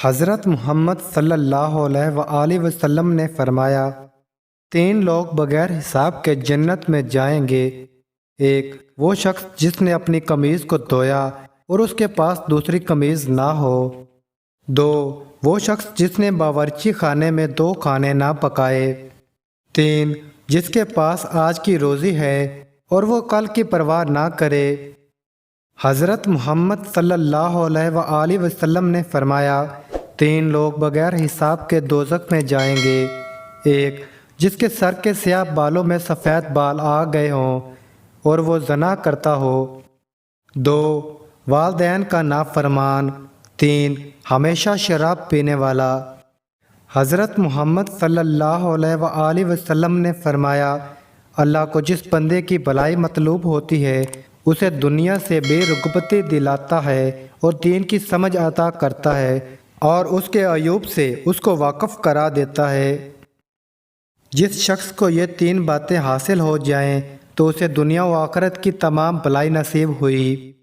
حضرت محمد صلی اللہ علیہ وآلہ وسلم نے فرمایا، 3 لوگ بغیر حساب کے جنت میں جائیں گے۔ ایک وہ شخص جس نے اپنی قمیض کو دھویا اور اس کے پاس دوسری قمیض نہ ہو۔ 2 وہ شخص جس نے باورچی خانے میں 2 کھانے نہ پکائے۔ 3 جس کے پاس آج کی روزی ہے اور وہ کل کی پرواہ نہ کرے۔ حضرت محمد صلی اللہ علیہ وآلہ وسلم نے فرمایا، 3 لوگ بغیر حساب کے دوزخ میں جائیں گے۔ ایک جس کے سر کے سیاہ بالوں میں سفید بال آ گئے ہوں اور وہ زنا کرتا ہو۔ 2 والدین کا نافرمان۔ 3 ہمیشہ شراب پینے والا۔ حضرت محمد صلی اللہ علیہ وآلہ وسلم نے فرمایا، اللہ کو جس بندے کی بھلائی مطلوب ہوتی ہے اسے دنیا سے بے رغبتی دلاتا ہے اور دین کی سمجھ عطا کرتا ہے اور اس کے عیوب سے اس کو واقف کرا دیتا ہے۔ جس شخص کو یہ 3 باتیں حاصل ہو جائیں تو اسے دنیا و آخرت کی تمام بھلائی نصیب ہوئی۔